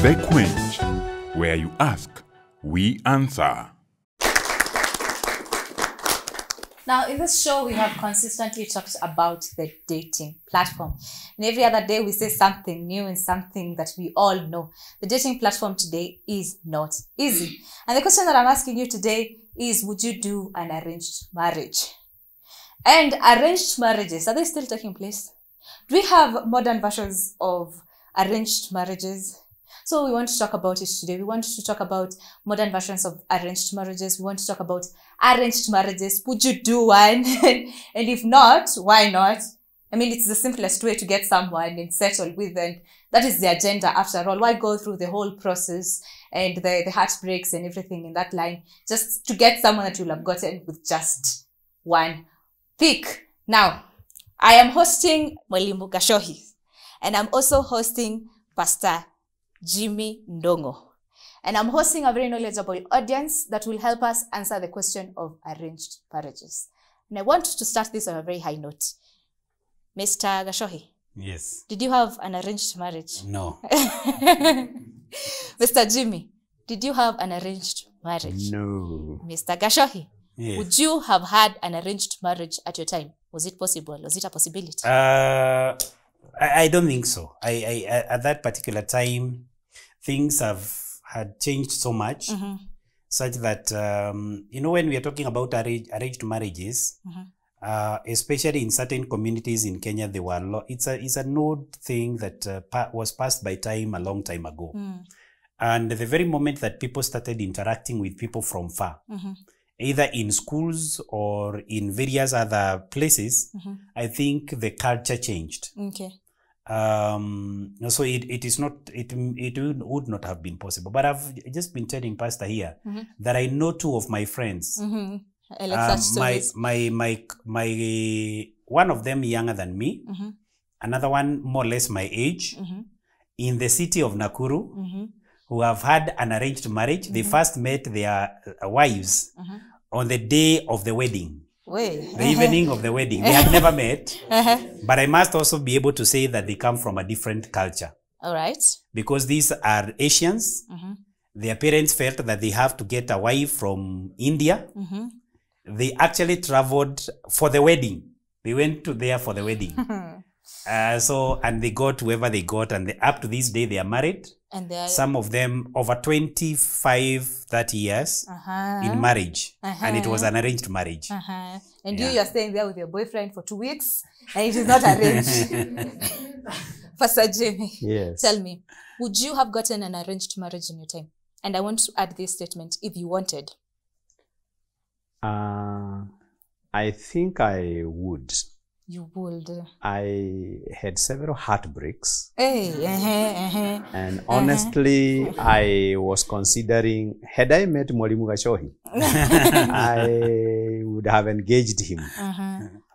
The Quench, where you ask, we answer. Now, in this show, we have consistently talked about the dating platform. And every other day, we say something new and something that we all know. The dating platform today is not easy. And the question that I'm asking you today is, would you do an arranged marriage? And arranged marriages, are they still taking place? Do we have modern versions of arranged marriages? So we want to talk about it today. We want to talk about modern versions of arranged marriages. We want to talk about arranged marriages. Would you do one? And if not, why not? I mean, it's the simplest way to get someone and settle with, and that is the agenda after all. Why go through the whole process and the heartbreaks and everything in that line just to get someone that you'll have gotten with just one pick? Now, I am hosting Mwalimu Gashohi, and I'm also hosting Pastor Jimmy Ndongo. And I'm hosting a very knowledgeable audience that will help us answer the question of arranged marriages. And I want to start this on a very high note. Mr. Gashohi. Yes. Did you have an arranged marriage? No. Mr. Jimmy, did you have an arranged marriage? No. Mr. Gashohi, Yes. would you have had an arranged marriage at your time? Was it possible? Was it a possibility? I don't think so. I at that particular time, things had changed so much, such that when we are talking about arranged marriages, especially in certain communities in Kenya, there were it's an old thing that was passed by time a long time ago, and the very moment that people started interacting with people from far, either in schools or in various other places, I think the culture changed. Okay. So it would not have been possible. But I've just been telling Pastor here that I know two of my friends. I like such stories. My one of them younger than me, another one more or less my age, in the city of Nakuru, who have had an arranged marriage. They first met their wives on the day of the wedding. The evening of the wedding. They had never met, but I must also be able to say that they come from a different culture. All right. Because these are Asians. Their parents felt that they have to get a wife from India. They actually traveled for the wedding. They went there for the wedding. And they got whoever they got, and up to this day, they are married. And they are some of them over 25, 30 years in marriage. And it was an arranged marriage. And you are staying there with your boyfriend for 2 weeks, and it is not arranged. Pastor Jimmy, yes. Tell me, would you have gotten an arranged marriage in your time? And I want to add this statement, if you wanted. I think I would. You would. I had several heartbreaks. Hey, and honestly, I was considering, had I met Mwalimu Gashohi, I would have engaged him.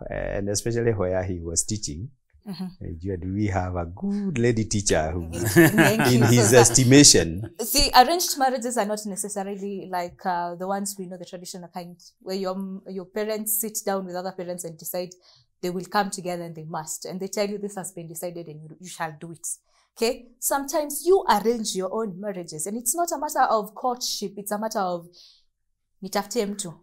And especially where he was teaching. We have a good lady teacher who, in his estimation. See, arranged marriages are not necessarily like the ones we know, the traditional kind, where your parents sit down with other parents and decide they will come together and they must. And they tell you this has been decided and you shall do it. Okay? Sometimes you arrange your own marriages, and it's not a matter of courtship. It's a matter of nitafute mtu.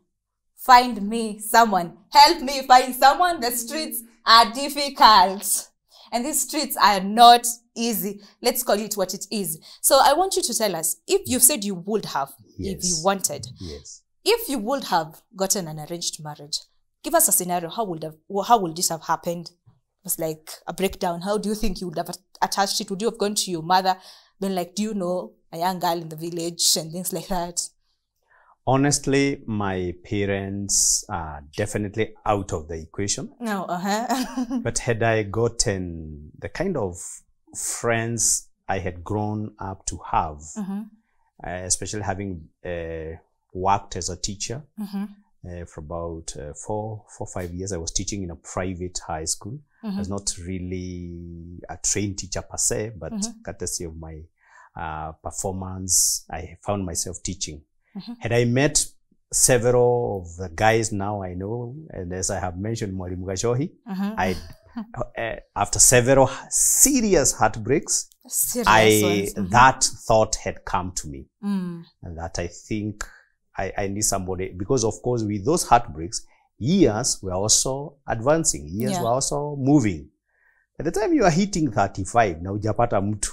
Find me someone. Help me find someone. The streets are difficult. And these streets are not easy. Let's call it what it is. So I want you to tell us, if you said you would have, yes. if you wanted, yes. If you would have gotten an arranged marriage, give us a scenario. How would this have happened? It was like a breakdown. How do you think you would have attached it? Would you have gone to your mother, been like, do you know a young girl in the village and things like that? Honestly, my parents are definitely out of the equation. No, But had I gotten the kind of friends I had grown up to have, especially having worked as a teacher for about 4 or 5 years, I was teaching in a private high school. I was not really a trained teacher per se, but courtesy of my performance, I found myself teaching. Had I met several of the guys now I know, and as I have mentioned, Mwalimu Gashohi, after several serious heartbreaks, Serious ones. that thought had come to me. And that I think I need somebody, because of course with those heartbreaks, years were also advancing, years were also moving. By the time you are hitting 35, now hujapata mtu,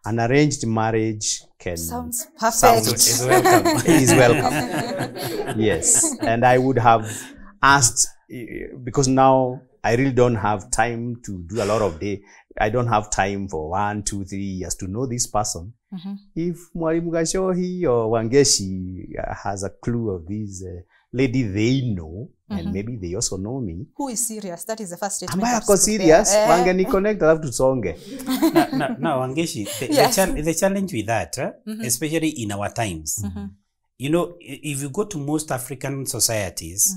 an arranged marriage can Sounds perfect. Is welcome. is welcome. Yes. And I would have asked, because now I really don't have time to do a lot of day. I don't have time for 1, 2, 3 years to know this person. If Mwalimu Gashohi or Wangeshi has a clue of this lady they know, and maybe they also know me. Who is serious? That is the first statement. Am I ako serious? Wangeni connect, alafu tusonge. No, Wangeshi, the challenge with that, especially in our times, you know, if you go to most African societies,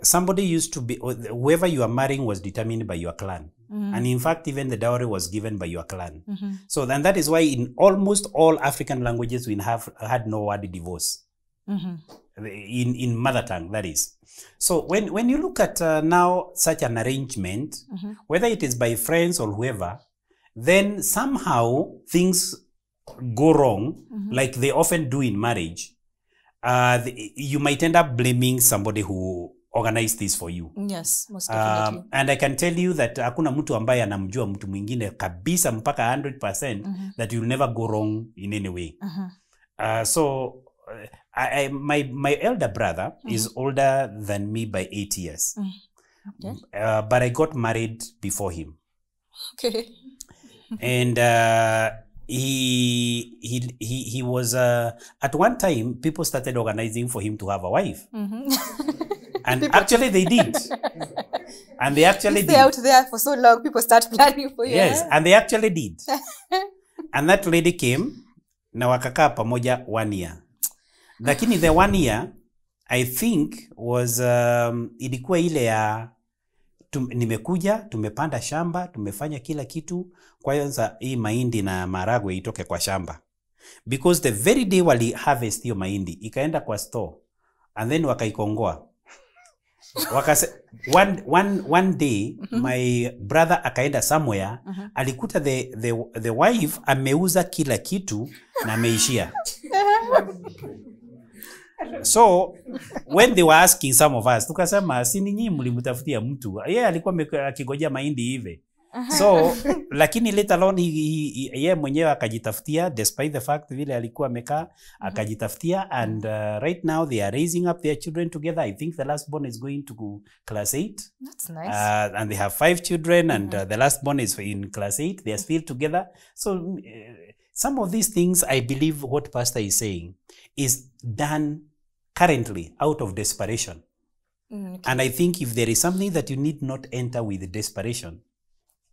somebody used to be, whoever you are marrying was determined by your clan. And in fact, even the dowry was given by your clan. So then that is why in almost all African languages, we have had no word divorce. In mother tongue, that is. So when you look at now such an arrangement, whether it is by friends or whoever, then somehow things go wrong, like they often do in marriage. You might end up blaming somebody who organized this for you. Yes, most definitely. And I can tell you that hakuna mtu ambaye anamjua mtu mwingine kabisa mpaka 100% that you'll never go wrong in any way. So my elder brother is older than me by 8 years. Okay. But I got married before him. Okay. And he was at one time people started organizing for him to have a wife. And actually they did. And they actually did. Stay out there for so long, people start planning for you. Yes, and they actually did. And that lady came na wakakaa pamoja 1 year. Lakini the 1 year I think was ilikuwa ile ya nimekuja, tumepanda shamba, tumefanya kila kitu, kwa hiyo sasa hii mahindi na maragwe itoke kwa shamba. Because the very day wali harvest hiyo mahindi, ikaenda kwa store and then wakaikongoa. Wakase one day my brother akaenda somewhere, alikuta the wife ameuza kila kitu na ameishia. So when they were asking some of us, tukasema si ninyi mlimtafutia mtu, yeye alikuwa akigojea mahindi hivi. So lakini later on yeye mwenyewe akajitafutia, despite the fact vile alikuwa amekaa akajitafutia, and right now they are raising up their children together. I think the last born is going to class 8. That's nice. And they have 5 children, and the last born is in class 8. They are still together. So some of these things, I believe what Pastor is saying is done currently out of desperation. Okay. And I think if there is something that you need not enter with desperation,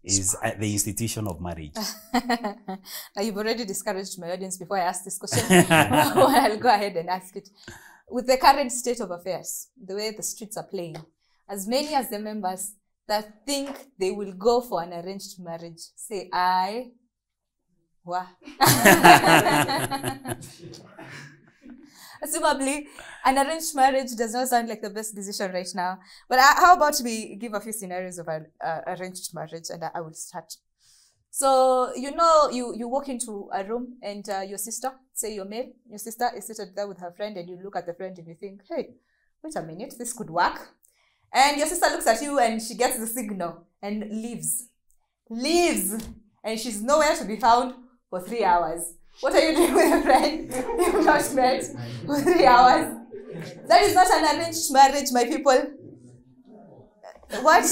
is the institution of marriage. Now you've already discouraged my audience before I ask this question. I'll go ahead and ask it. With the current state of affairs, the way the streets are playing, as many as the members that think they will go for an arranged marriage, say aye. Wah. Assumably, an arranged marriage does not sound like the best decision right now. But how about we give a few scenarios of an arranged marriage, and I will start. So, you know, you walk into a room and your sister, say you're male, your sister is seated there with her friend, and you look at the friend and you think, hey, wait a minute, this could work. And your sister looks at you and she gets the signal and leaves. And she's nowhere to be found for 3 hours. What are you doing with a friend you've not met for 3 hours? That is not an arranged marriage, my people. What?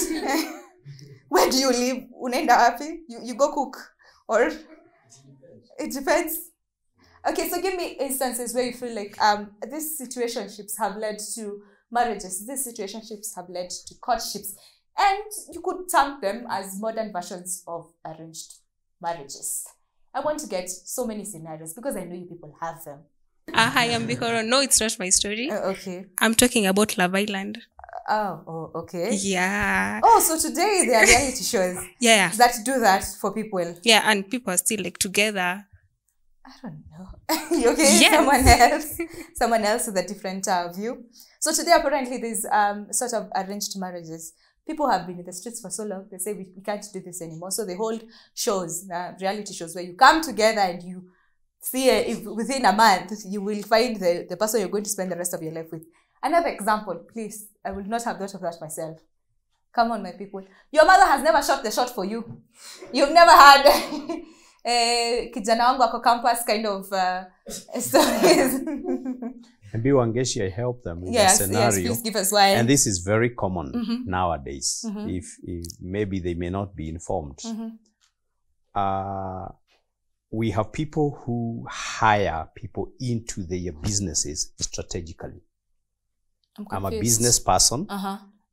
Where do you live? Unaenda wapi? You go cook? Or it depends. Okay, so give me instances where you feel like these situationships have led to marriages. These situationships have led to courtships. And you could term them as modern versions of arranged marriages. I want to get so many scenarios because I know you people have them. Hi, I'm Bikoro. No, it's not my story. Okay. I'm talking about Love Island. Oh, okay. Yeah. Oh, so today there are reality shows Yeah. that do that for people. Yeah, and people are still like together. I don't know. Okay, Yes. someone else with a different view. So today apparently there's sort of arranged marriages. people have been in the streets for so long, they say we can't do this anymore. So they hold shows, reality shows, where you come together and you see if within a month, you will find the person you're going to spend the rest of your life with. Another example, please. I would not have thought of that myself. Come on, my people. Your mother has never shot the shot for you. You've never had kijana wangu ako campus kind of stories. Maybe Wangeshi, I help them with Yes, a scenario. yes, please give us one. And this is very common nowadays, if maybe they may not be informed. We have people who hire people into their businesses strategically. I'm a business person.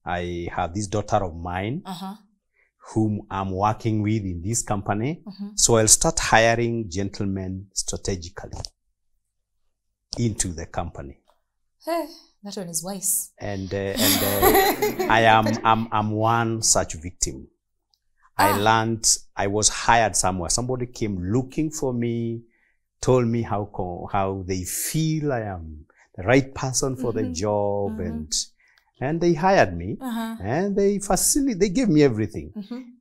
I have this daughter of mine whom I'm working with in this company. So I'll start hiring gentlemen strategically into the company. Hey, that one is wise. And I'm one such victim. I was hired somewhere. Somebody came looking for me, told me how they feel I am the right person for the job, and they hired me, and they gave me everything,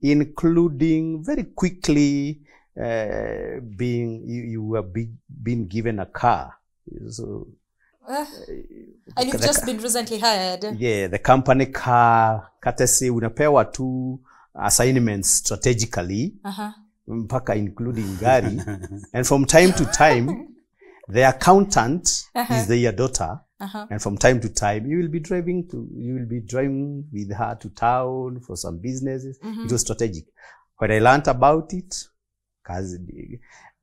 including very quickly you were being given a car. So, and you've just been recently hired. Yeah, the company car, courtesy, unapewa two assignments strategically, mpaka including gari. And from time to time, the accountant is their daughter. And from time to time, you will be driving with her to town for some businesses. It was strategic. When I learned about it,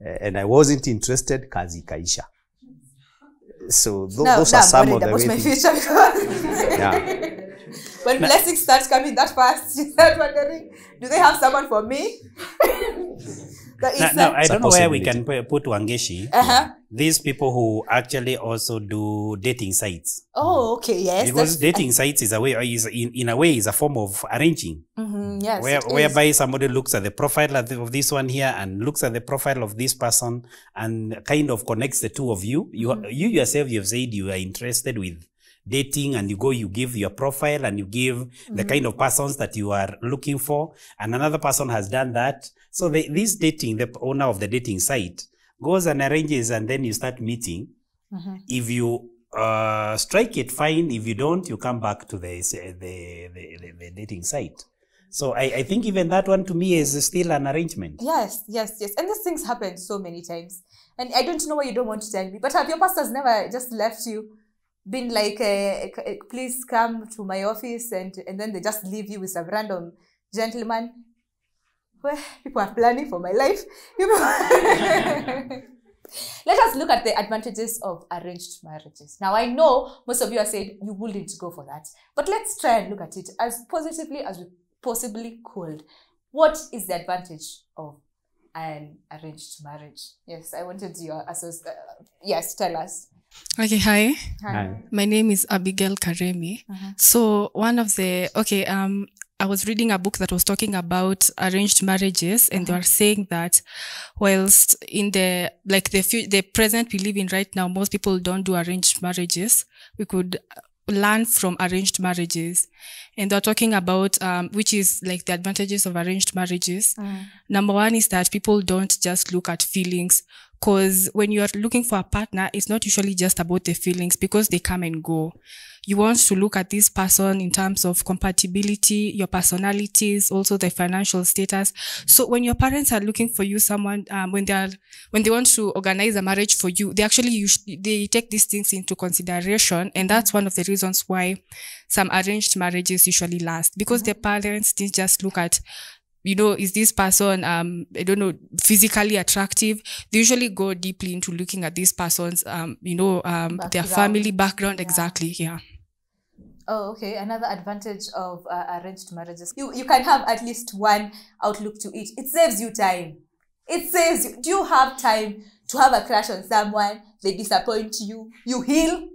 and I wasn't interested, kazi kaisha. So those are some of the ways. My future. Yeah. When blessings start coming that fast, you start wondering, do they have someone for me? Now, I don't know where we can put Wangeshi. These people who actually also do dating sites. Oh, okay, yes. Because dating sites is in a way is a form of arranging. Yes, whereby somebody looks at the profile of this one here and looks at the profile of this person and kind of connects the two of you. You yourself, you've said you are interested with dating, and you give your profile and you give the kind of persons that you are looking for, and another person has done that. So the owner of the dating site goes and arranges, and then you start meeting. If you strike it, fine. If you don't, you come back to the dating site. So I think even that one to me is still an arrangement. Yes. And these things happen so many times. And I don't know why you don't want to tell me, but have your pastors never just left you, been like, please come to my office, and then they just leave you with some random gentleman? Well, people are planning for my life. Let us look at the advantages of arranged marriages. Now, I know most of you are saying you wouldn't go for that, but let's try and look at it as positively as we possibly could. What is the advantage of an arranged marriage? Yes, I wanted your yes, tell us. Okay, hi. Hi. My name is Abigail Karemi. So one of the, I was reading a book that was talking about arranged marriages, and they were saying that whilst in the present we live in right now, most people don't do arranged marriages. We could learn from arranged marriages. And they're talking about, which is like the advantages of arranged marriages. Number one is that people don't just look at feelings, because when you are looking for a partner, it's not usually just about the feelings, because they come and go. You want to look at this person in terms of compatibility, your personalities, also the financial status. So when your parents are looking for you someone, when they want to organize a marriage for you, they take these things into consideration. And that's one of the reasons why some arranged marriages usually last, because the parents didn't just look at, is this person, physically attractive? They usually go deeply into looking at this person's, their family background. Exactly. Yeah. Oh, okay. Another advantage of arranged marriages. You can have at least one outlook to it. It saves you time. It saves you. Do you have time to have a crush on someone? They disappoint you. You heal.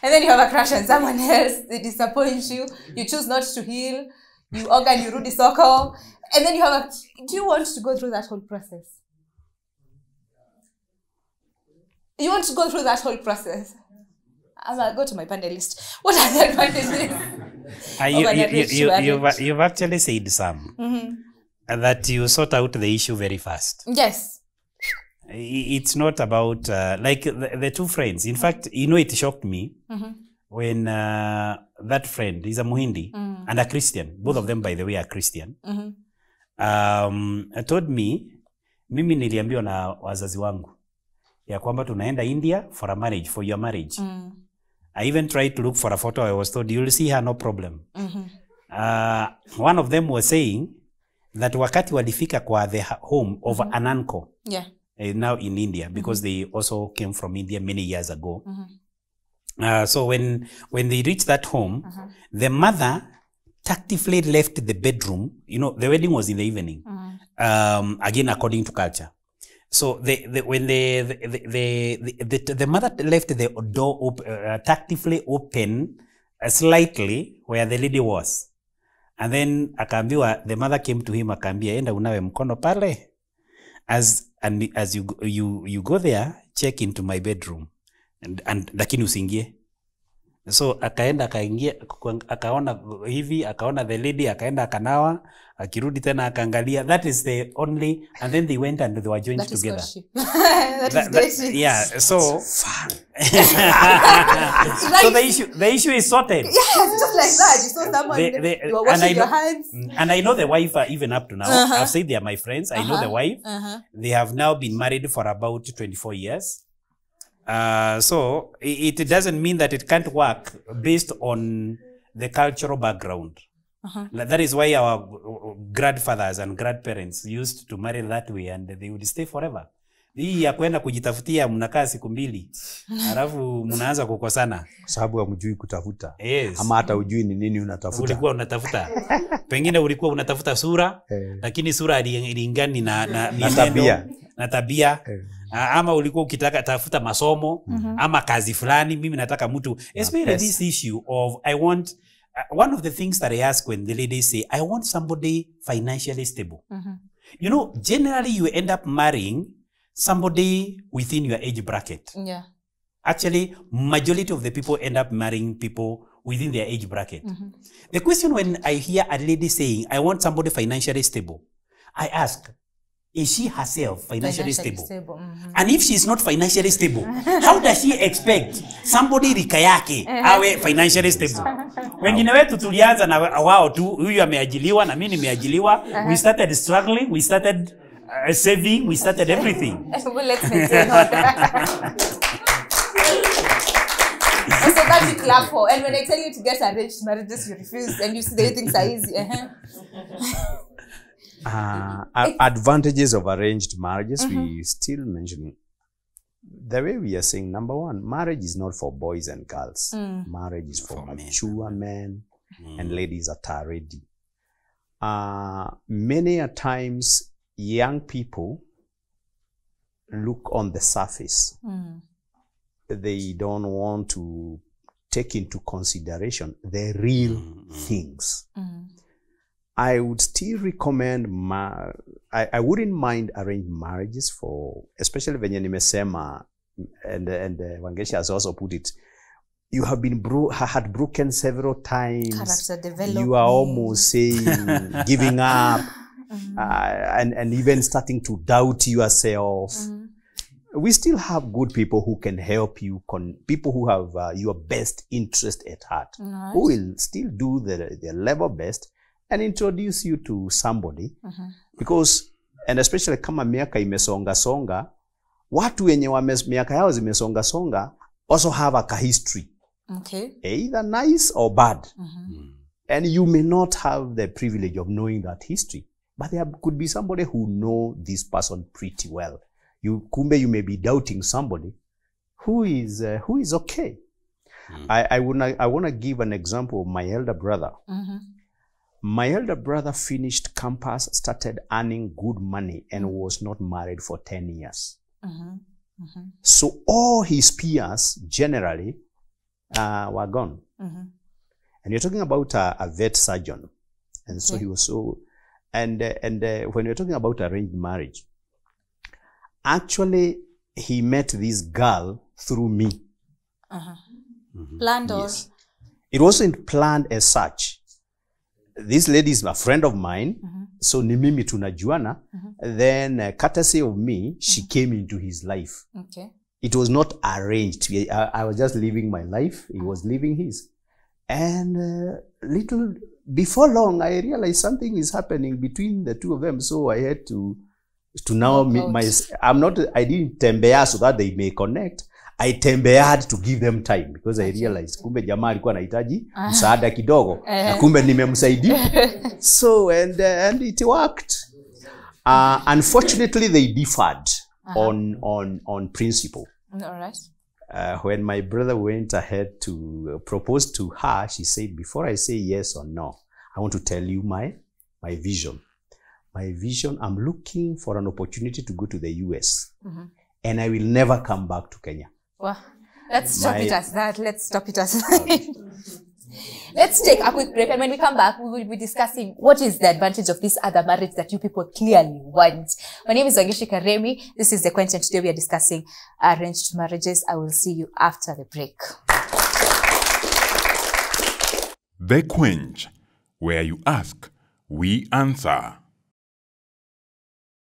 And then you have a crush on someone else. They disappoint you. You choose not to heal. You organ, you rudi soko. And then you have do you want to go through that whole process? You want to go through that whole process? I'm going to go to my panelist. What are the advantages? You've actually said some that you sort out the issue very fast. Yes. It's not about like the two friends. In fact, it shocked me when that friend is a Muhindi and a Christian. Both of them, by the way, are Christian. Told me, mimi niliambiwa na wazazi wangu ya kwamba tunaenda India for your marriage. I even tried to look for a photo. I was told, you'll see her, no problem. One of them was saying that wakati walifika kwa the home of an uncle, now in India, because they also came from India many years ago. So when they reached that home, the mother tactfully left the bedroom. The wedding was in the evening, again according to culture. So when the mother left the door tactfully open slightly where the lady was, and then akaambiwa, the mother came to him akaambia, enda unawe mkono pale, as you go there, check into my bedroom and lakini usiingie. So akaenda akaingia, akaona hivi, akaona the lady, akaenda akanawa, akirudi tena akaangalia. That is the only, and then they went and they were joined that together. Yeah, so so the issue is sorted. Yeah, just like that. You saw someone, you were washing your hands. And I know the wife even up to now. I've said they are my friends. I know the wife. They have now been married for about 24 years. So it doesn't mean that it can't work based on the cultural background. That is why our grandfathers and grandparents used to marry that way, and they would stay forever. Hii ya kwenda kujitafutia mnakaa siku mbili alafu mnaanza kukosana sababu hamjui kutafuta. Yes. Ama hata hujui ni nini unatafuta. Ulikuwa unatafuta. Pengine ulikuwa unatafuta sura, lakini sura ilingani na tabia. Ama ulikuwa ukitaka tafuta masomo, ama kazi fulani. Mimi nataka mtu, especially this issue of I want one of the things that I ask when the ladies say, I want somebody financially stable. Generally you end up marrying somebody within your age bracket. Yeah. Actually, majority of the people end up marrying people within their age bracket. The question when I hear a lady saying, I want somebody financially stable, I ask, is she herself financially stable? And if she's not financially stable, how does she expect somebody rika yake awe financially stable? Wengine wetu tulianza na wao tu, huyu ameajiliwa na mimi nimeajiliwa. We started struggling, we started saving, we started everything. Well, let's maintain all that. So that you clap for. And when I tell you to get arranged marriages, you refuse, and you see the things are easy. Advantages of arranged marriages, we still mentioning. The way we are saying, number one, marriage is not for boys and girls. Marriage is for mature men and ladies that are ready. Many a times, young people look on the surface. They don't want to take into consideration the real things. I would still recommend, I wouldn't mind arranged marriages for, especially venye nimesema, and Wangeshi has also put it, you have been had broken several times. Character development. You are almost saying, giving up, and even starting to doubt yourself. We still have good people who can help you, people who have your best interest at heart, who will still do their level best and introduce you to somebody. Because, and especially kama miaka imesonga, watu wenye miaka yao zimesonga also have a history. Okay. Either nice or bad. And you may not have the privilege of knowing that history, but there could be somebody who know this person pretty well. You may be doubting somebody who is okay. I want to give an example of my elder brother. My elder brother finished campus, started earning good money, and was not married for 10 years. So all his peers generally were gone. And you're talking about a vet surgeon. And so he was so, and when you're talking about arranged marriage, actually he met this girl through me. Planned or? Yes. It wasn't planned as such. This lady is a friend of mine, so ni mimi tunajuana. Then, courtesy of me, she came into his life. Okay. It was not arranged. I was just living my life. He was living his. And little before long, I realized something is happening between the two of them. So I had to now meet I didn't tembea so that they may connect. I tembead to give them time because I realized kumbe jamaa alikuwa anahitaji msaada kidogo na kumbe nimemsaidia. So and it worked. Unfortunately, they differed on principle. All right. When my brother went ahead to propose to her, she said, before I say yes or no, I want to tell you my vision. My vision, I'm looking for an opportunity to go to the US. And I will never come back to Kenya. Well, let's stop it as that. Let's stop it as that. Let's take a quick break. And when we come back, we will be discussing what is the advantage of this other marriage that you people clearly want. My name is Wangeshi Karemi. This is the Quench, and today we are discussing arranged marriages. I will see you after the break. The Quench, where you ask, we answer.